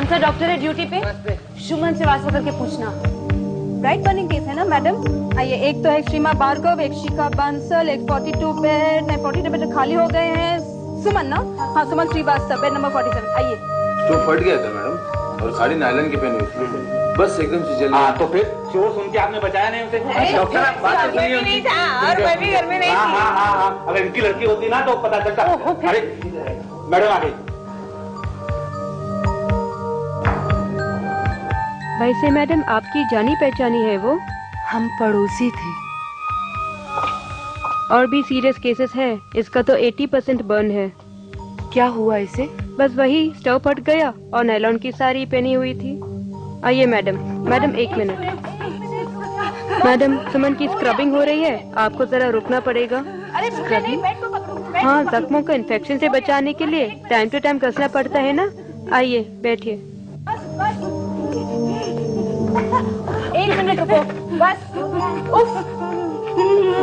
कौन सा डॉक्टर है ड्यूटी पे? सुमन से वास्ता करके पूछना। राइट बर्निंग केस है ना मैडम? आइए, एक तो है श्रीमा भार्गव, एक शिखा बांसल, एक 42 बेड, 42 बेड खाली हो गए हैं। सुमन ना? हाँ, सुमन श्रीवास्तव, बेड नंबर 47। आइए। तो फट गया था मैडम, और साड़ी नायलॉन की पहनी हुई थी, बस एकदम से जल। हाँ, तो फिर शोर सुन के आपने बचाया नहीं उसे? डॉक्टर आप बात कर रही नहीं था और मैं भी घर में नहीं थी। हाँ, अगर इनकी लड़की होती ना तो पता चलता। अरे मैडम आ गई। वैसे मैडम आपकी जानी पहचानी है वो? हम पड़ोसी थे। और भी सीरियस केसेस है, इसका तो 80% बर्न है। क्या हुआ इसे? बस वही स्टोव फट गया और नायलॉन की साड़ी पहनी हुई थी। आइए मैडम। Madam 1 minute. मैडम, सुमन की स्क्रबिंग हो रही है, आपको जरा रुकना पड़ेगा। स्क्रबिंग? हाँ, जख्मों को इन्फेक्शन से बचाने के लिए टाइम टू टाइम कसना पड़ता है ना। आइए बैठिए। 1 मिनट रुको बस। उफ,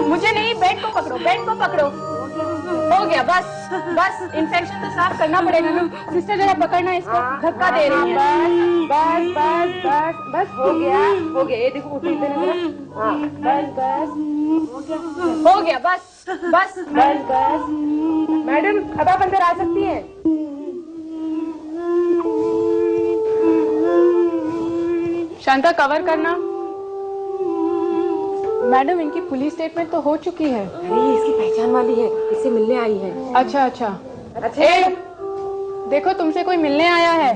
मुझे नहीं, बेड को पकड़ो, बेड को पकड़ो। हो गया, बस बस, इन्फेक्शन तो साफ करना पड़ेगा ना। सिस्टर जरा पकड़ना इसको, धक्का दे रही है। बस बस बस बस, हो गया हो गया। ये देखो, उठे जरा। हाँ, बस बस, हो गया, बस बस बस बस। मैडम, अब आप अंदर आ सकती हैं। शांता, कवर करना। मैडम, इनकी पुलिस स्टेटमेंट तो हो चुकी है। अरे ये इसकी पहचान वाली है, इससे मिलने आई है। अच्छा। ए, देखो तुमसे कोई मिलने आया है।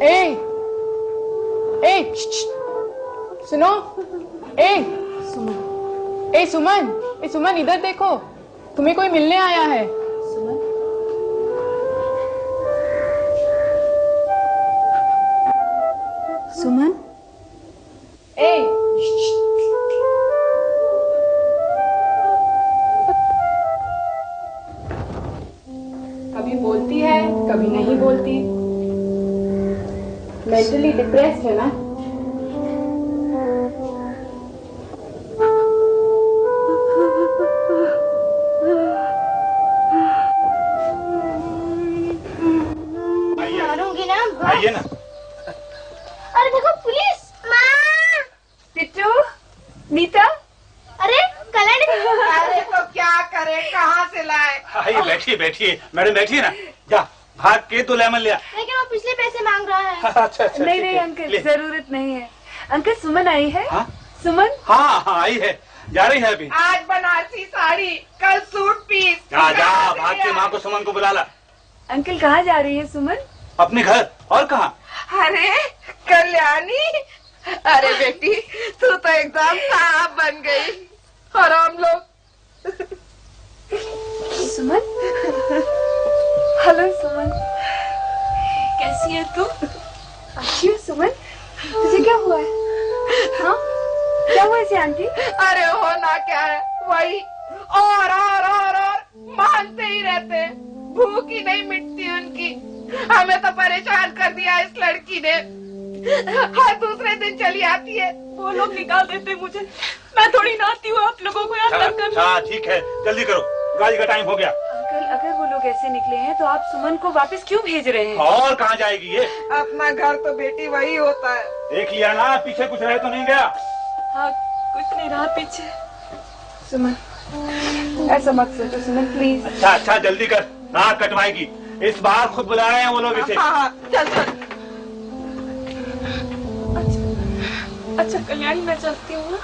ए, सुनो। सुमन, इधर देखो, तुम्हें कोई मिलने आया है। सुमन? कभी बोलती है, कभी नहीं बोलती। मेंटली डिप्रेस्ड है ना? मारूंगी ना। आइए ना। अरे देखो, पुलिस। माँ, टिट्टू, नीता। अरे कलर। अरे तो क्या करे, कहाँ से लाए? आइए, बैठिए मैडम, बैठिए ना। जा भाग के तो लेमन लिया। लेकिन वो पिछले पैसे मांग रहा है। अच्छा, नहीं अंकल, जरूरत नहीं है। अंकल, सुमन आई है। हाँ? सुमन? हाँ, आई है, जा रही है अभी। आज बनारसी साड़ी, कल सूट पीस। जा भाग के माँ को, सुमन को बुला ला। अंकल, कहाँ जा रही है सुमन? अपने घर। और कहाँ? अरे कल्याणी, अरे बेटी, तू तो एकदम साहब बन गई। और हम लोग। सुमन? हेलो सुमन, कैसी है तू? अच्छी है सुमन। तुझे क्या हुआ है? हाँ, क्या हुआ इसे आंटी? अरे होना क्या है, वही और मांगते ही रहते हैं। भूख ही नहीं मिटती उनकी। हमें तो परेशान कर दिया इस लड़की ने। हर दूसरे दिन चली आती है। वो लोग निकाल देते मुझे, मैं थोड़ी ना आती हूँ आप लोगों को यहाँ तक करने। हाँ ठीक है, जल्दी करो, गाड़ी का टाइम हो गया। अंकल, अगर वो लोग ऐसे निकले हैं तो आप सुमन को वापस क्यों भेज रहे हैं? और कहाँ जाएगी ये? अपना घर तो बेटी वही होता है। देख लिया ना, पीछे कुछ रह तो नहीं गया? हाँ, कुछ नहीं रहा पीछे। सुमन, ऐसा मत सोचो सुमन, प्लीज। अच्छा, जल्दी कर, नाक कटवाएगी। इस बार खुद बुला रहे हैं वो लोग इसे। हाँ, चल। अच्छा कल्याणी, मैं चलती हूँ।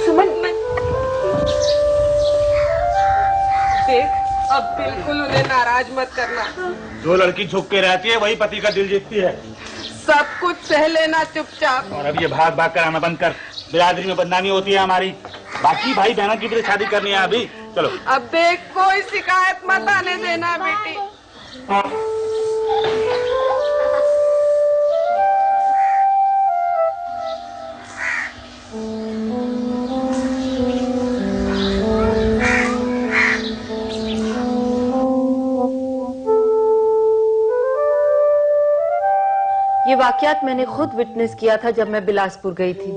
सुमन, मैं देख, अब बिल्कुल उन्हें नाराज मत करना। जो लड़की झुक के रहती है वही पति का दिल जीतती है। सब कुछ सह लेना चुपचाप। और अब ये भाग भाग कर आना बंद कर, बिरादरी में बदनामी होती है हमारी। बाकी भाई बहनों की भी शादी करनी है अभी। चलो अब देख, कोई शिकायत मत आने देना बेटी। ये वाकयात मैंने खुद विटनेस किया था जब मैं बिलासपुर गई थी।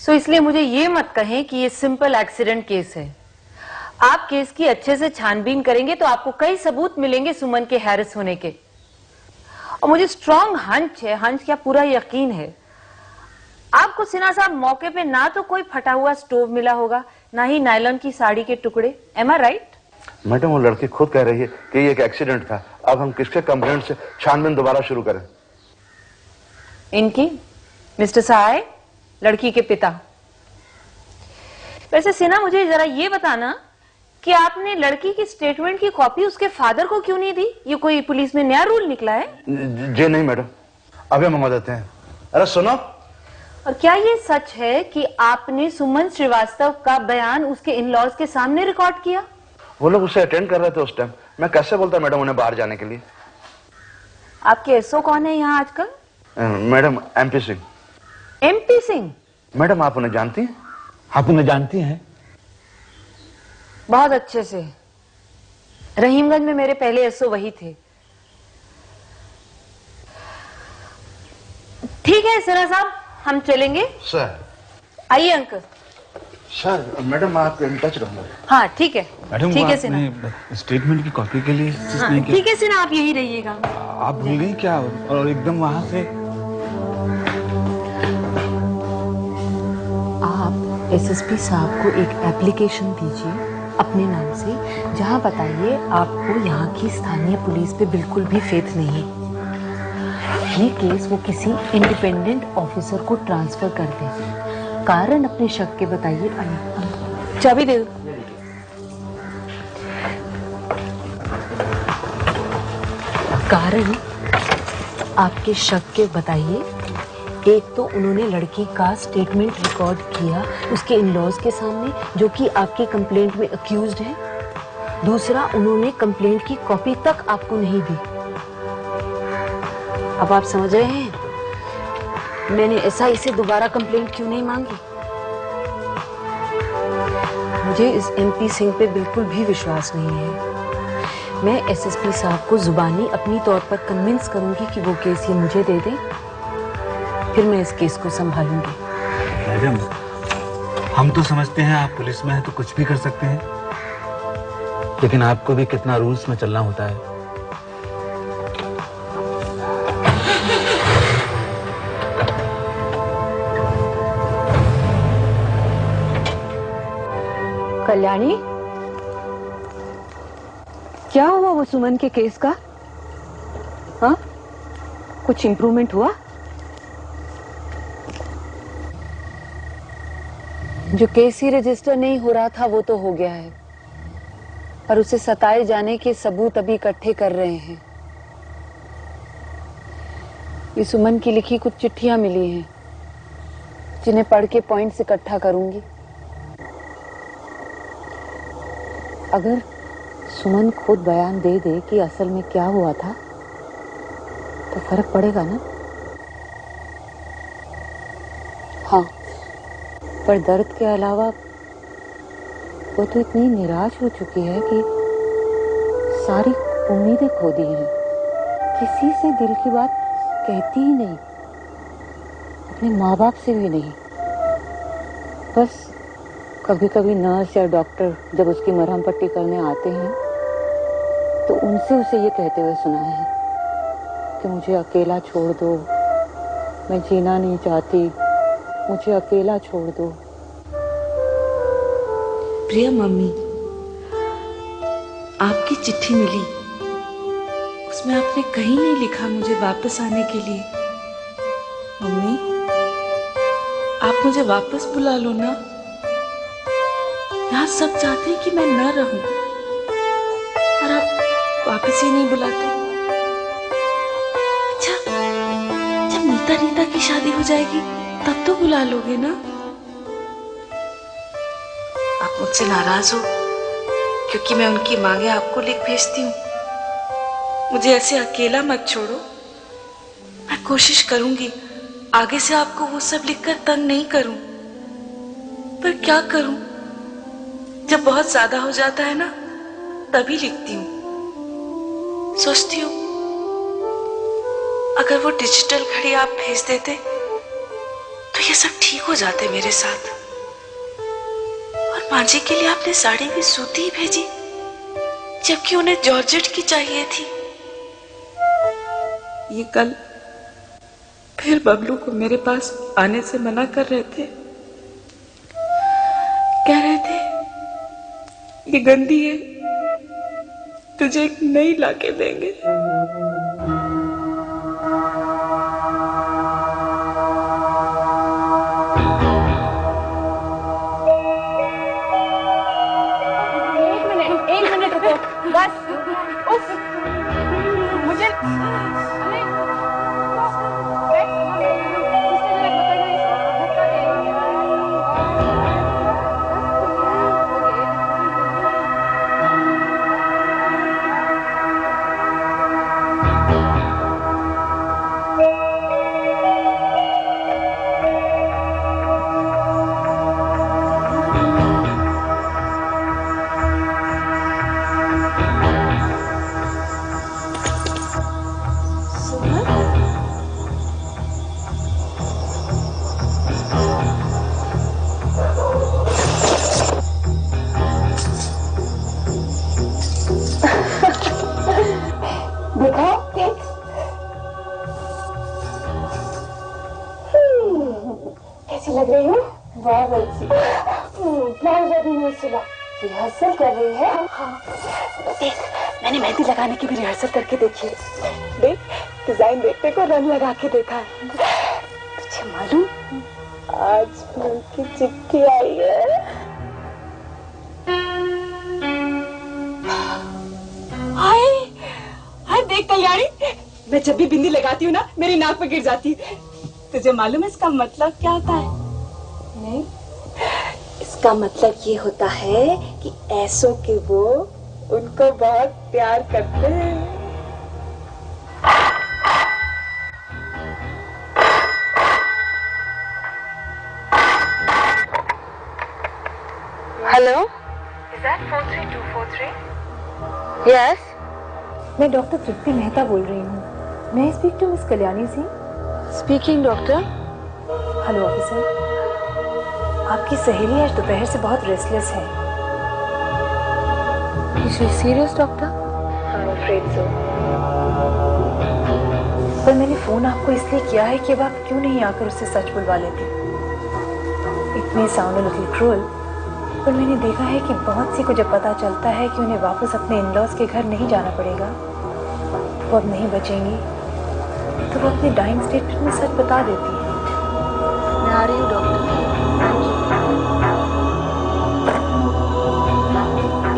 सो इसलिए मुझे ये मत कहें कि ये सिंपल एक्सीडेंट केस है। आप केस की अच्छे से छानबीन करेंगे तो आपको कई सबूत मिलेंगे सुमन के हैरेस होने के। और मुझे स्ट्रॉन्ग हंच क्या पूरा यकीन है, आपको सिन्हा साहब मौके पे ना तो कोई फटा हुआ स्टोव मिला होगा, ना ही नायलॉन की साड़ी के टुकड़े। एम आई राइट? मैडम वो लड़की खुद कह रही है कि ये एक एक्सीडेंट था। अब हम किसके कंप्लेंट से छानबीन दोबारा शुरू करें? इनकी, मिस्टर सहाय, लड़की के पिता। वैसे सिन्हा मुझे जरा ये बताना कि आपने लड़की की स्टेटमेंट की कॉपी उसके फादर को क्यों नहीं दी? ये कोई पुलिस में नया रूल निकला है? जी नहीं मैडम, अभी मंगवा देते हैं। अरे सुनो, और क्या ये सच है कि आपने सुमन श्रीवास्तव का बयान उसके इन-लॉज के सामने रिकॉर्ड किया? वो लोग उसे अटेंड कर रहे थे उस टाइम। मैं कैसे बोलता मैडम उन्हें बाहर जाने के लिए। आपके एसओ कौन है यहाँ आजकल? Madam MP Singh. MP Singh? Madam आप उन्हें जानती हैं? आप उन्हें जानती हैं? बहुत अच्छे से। रहीमगंज में मेरे पहले एसओ वही थे। ठीक है सिन्हा साहब, हम चलेंगे। सर। आइए अंकल। सर मैडम आप इन टच रहना। हाँ ठीक है। मैडम ठीक है सिन्हा, स्टेटमेंट की कॉपी के लिए हाँ, ठीक है सिन्हा, आप यही रहिएगा। आप भूल गई क्या? और एकदम वहां से आप एसएसपी साहब को एक एप्लीकेशन दीजिए अपने नाम से, जहां बताइए आपको यहाँ की स्थानीय पुलिस पे बिल्कुल भी फेथ नहीं है। ये केस वो किसी इंडिपेंडेंट ऑफिसर को ट्रांसफर कर दें। कारण अपने शक के बताइए। चाबी दे दो। कारण आपके शक के बताइए। एक तो उन्होंने लड़की का स्टेटमेंट रिकॉर्ड किया उसके इन-लॉज के सामने, जो कि आपकी कंप्लेंट में अक्यूज्ड है। दूसरा, उन्होंने कंप्लेंट की कॉपी तक आपको नहीं दी। अब आप समझ रहे हैं मैंने एसआई से दोबारा कंप्लेंट क्यों नहीं मांगी? मुझे इस एमपी सिंह पे बिल्कुल भी विश्वास नहीं है। मैं एसएसपी साहब को जुबानी अपनी तौर पर कन्विंस करूंगी कि वो केस ये मुझे दे दें, फिर मैं इस केस को संभालूंगी। मैडम, हम तो समझते हैं आप पुलिस में हैं तो कुछ भी कर सकते हैं, लेकिन आपको भी कितना रूल्स में चलना होता है। कल्याणी, क्या हुआ वो सुमन के केस का? हाँ, कुछ इंप्रूवमेंट हुआ? जो केस ही रजिस्टर नहीं हो रहा था वो तो हो गया है, पर उसे सताए जाने के सबूत अभी इकट्ठे कर रहे हैं। ये सुमन की लिखी कुछ चिट्ठियां मिली हैं, जिन्हें पढ़ के पॉइंट्स इकट्ठा करूंगी। अगर सुमन खुद बयान दे दे कि असल में क्या हुआ था तो फर्क पड़ेगा ना? हाँ, पर दर्द के अलावा वो तो इतनी निराश हो चुकी है कि सारी उम्मीदें खो दी हैं। किसी से दिल की बात कहती ही नहीं, अपने माँ बाप से भी नहीं। बस कभी कभी नर्स या डॉक्टर जब उसकी मरहम पट्टी करने आते हैं तो उनसे उसे ये कहते हुए सुना है कि मुझे अकेला छोड़ दो, मैं जीना नहीं चाहती, मुझे अकेला छोड़ दो। प्रिया मम्मी, आपकी चिट्ठी मिली, उसमें आपने कहीं नहीं लिखा मुझे वापस आने के लिए। मम्मी, आप मुझे वापस बुला लो ना। यहाँ सब चाहते हैं कि मैं न रहूं, और आप वापस ही नहीं बुलाते। अच्छा, जब नीता की शादी हो जाएगी तब तो बुला लोगे ना? आप मुझसे नाराज हो क्योंकि मैं उनकी मांगे आपको लिख भेजती हूँ। मुझे ऐसे अकेला मत छोड़ो। मैं कोशिश करूंगी आगे से आपको वो सब लिखकर तंग नहीं करूं, पर क्या करूं? जब बहुत ज्यादा हो जाता है ना, तभी लिखती हूँ। सोचती हूँ अगर वो डिजिटल घड़ी आप भेज देते तो ये सब ठीक हो जाते मेरे साथ। और मांझी के लिए आपने साड़ी भी सूती ही भेजी, जबकि उन्हें जॉर्जेट की चाहिए थी। ये कल फिर बबलू को मेरे पास आने से मना कर रहे थे। कह रहे थे ये गंदी है, तुझे एक नई लाके देंगे। एक मिनट रुको, बस। उफ, मुझे लग रही हूँ बहुत अच्छी। ब्लाउज अभी नहीं सिला, रिहर्सल कर रही है। हाँ देख, मैंने मेहंदी लगाने की भी रिहर्सल करके देखी है। देख, डिजाइन देखने को रंग लगा के देखा है। तुझे मालूम आज फिल्म की चिट्ठी आई है। हाय हाय, देख कल्याणी, मैं जब भी बिंदी लगाती हूँ ना मेरी नाक पे गिर जाती है। तुझे मालूम है इसका मतलब क्या होता है? नहीं, इसका मतलब ये होता है कि ऐसों के वो उनको बहुत प्यार करते हैं। Hello, Is that 43243? यस, मैं डॉक्टर तृप्ति मेहता बोल रही हूँ। मैं speak to miss Kalyani Singh. Speaking doctor. Hello officer, आपकी सहेली आज दोपहर से बहुत रेस्टलेस है। Is she serious doctor? I am afraid so. पर मैंने फोन आपको इसलिए किया है कि अब आप क्यों नहीं आकर उससे सच बुलवा लेते। It may sound a little cruel, पर मैंने देखा है कि बहुत सी को जब पता चलता है कि उन्हें वापस अपने इन-लॉज के घर नहीं जाना पड़ेगा, वो अब नहीं बचेंगी, तो वो अपने डाइंग स्टेटमेंट में सच बता देती है। मैं आ रही हूँ doctor.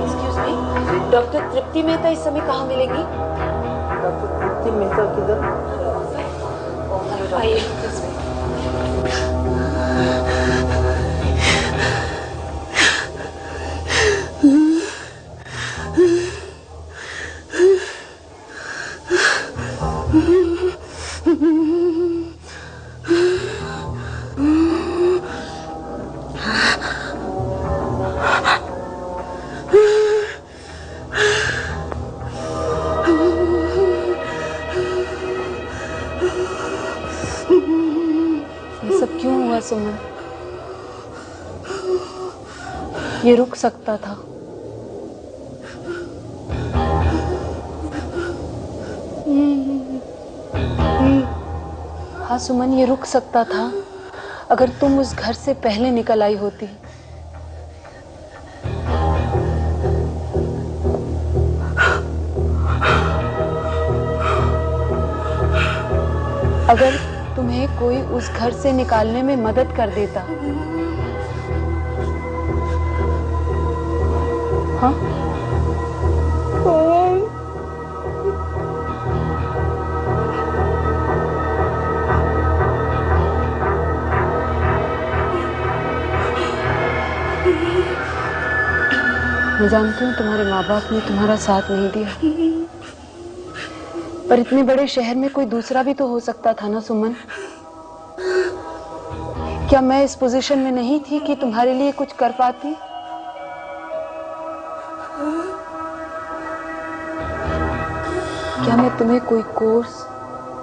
Excuse me, doctor Tripti Mehta इस समय कहाँ मिलेंगी? डॉक्टर तृप्ति मेहता किधर? आइए। सुमन, ये रुक सकता था। हाँ सुमन, ये रुक सकता था अगर तुम उस घर से पहले निकल आई होती। अगर तुम्हें कोई उस घर से निकालने में मदद कर देता। हाँ? मैं जानती हूँ तुम्हारे माँ बाप ने तुम्हारा साथ नहीं दिया, पर इतने बड़े शहर में कोई दूसरा भी तो हो सकता था ना सुमन। क्या मैं इस पोजीशन में नहीं थी कि तुम्हारे लिए कुछ कर पाती? क्या मैं तुम्हें कोई कोर्स,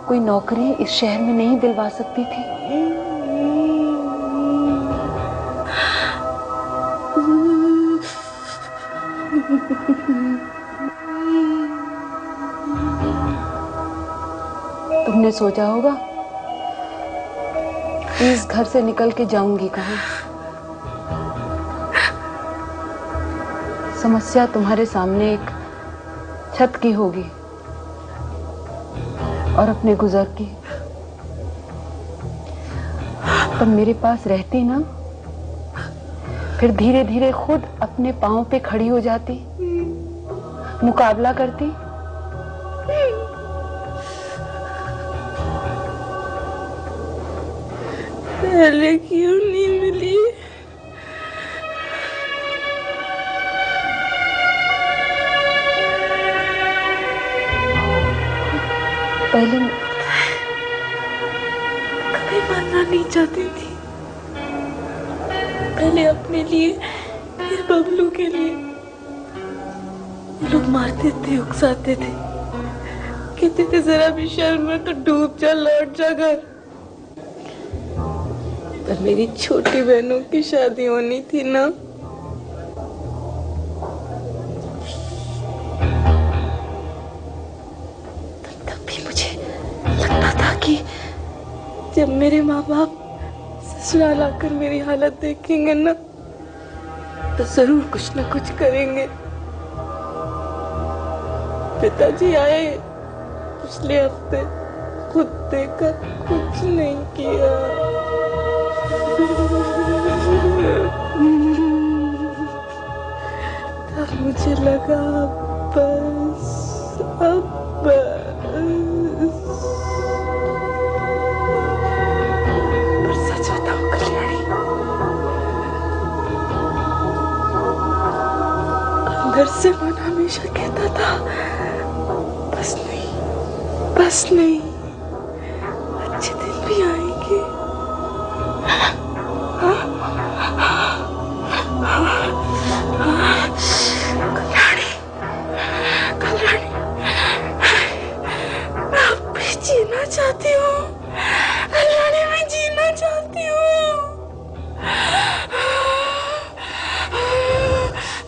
कोई नौकरी इस शहर में नहीं दिलवा सकती थी? तुमने सोचा होगा इस घर से निकल के जाऊंगी कहाँ। समस्या तुम्हारे सामने एक छत की होगी और अपने गुजर की। तुम मेरे पास रहती ना, फिर धीरे धीरे खुद अपने पांव पे खड़ी हो जाती, मुकाबला करती। पहले क्यों नहीं मिली? पहले कभी मरना नहीं चाहती थी, पहले अपने लिए फिर बबलू के लिए। लोग मारते थे, उकसाते थे, कहते थे जरा भी शर्म है तो डूब जा, लौट जा घर। पर मेरी छोटी बहनों की शादी होनी थी ना, तब भी मुझे लगता था कि जब मेरे माँ बाप ससुराल आकर मेरी हालत देखेंगे ना, तो जरूर कुछ न कुछ करेंगे। पिताजी आए पिछले हफ्ते, खुद देखा, कुछ नहीं किया। तब मुझे लगा बस, अब बस। पर सच बताओ कल्याणी, अंदर से मन हमेशा कहता था बस नहीं, बस नहीं, अच्छे दिन भी आएंगे। कल्याणी, कल्याणी, मैं अब भी जीना चाहती हूँ। कल्याणी, मैं जीना चाहती हूँ।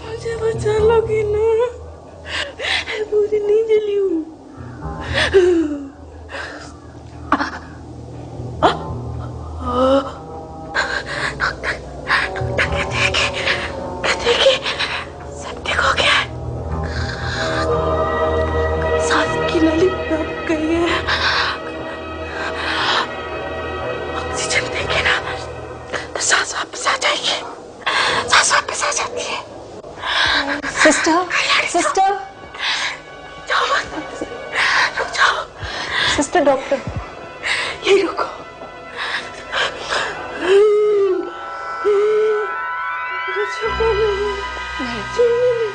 मुझे बचा लोगी ना? पूरी नहीं जली हूँ। सत्य हो गया है, सांस की नली दब गई है। ऑक्सीजन देंगे ना तो सांस वापस आ जाएगी, सांस वापस आ जाती है। सिस्टर, सिस्टर, रुक जाओ। सिस्टर, डॉक्टर, यही रुको।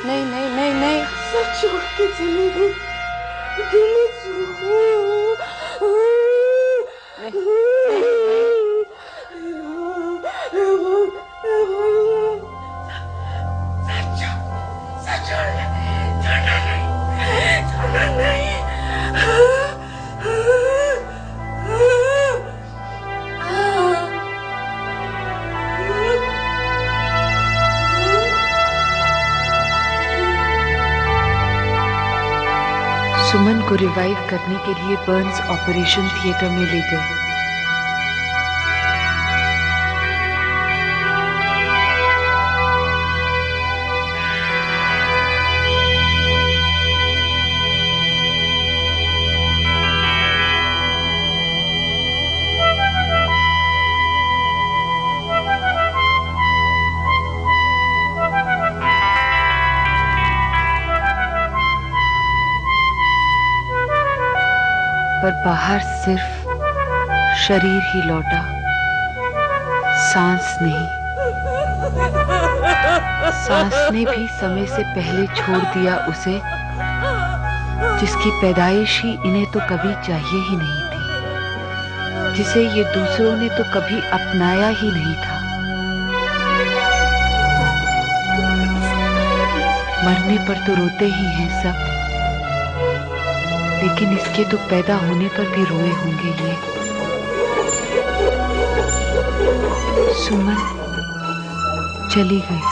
नहीं नहीं नहीं नहीं, सब छोड़ के चले गए। सुमन को रिवाइव करने के लिए बर्न्स ऑपरेशन थिएटर में ले गए। पर बाहर सिर्फ शरीर ही लौटा, सांस नहीं। सांस ने भी समय से पहले छोड़ दिया उसे, जिसकी पैदाइश ही इन्हें तो कभी चाहिए ही नहीं थी, जिसे ये दूसरों ने तो कभी अपनाया ही नहीं था। मरने पर तो रोते ही हैं सब, लेकिन इसके तो पैदा होने पर भी रोए होंगे ये। सुमन चली गई।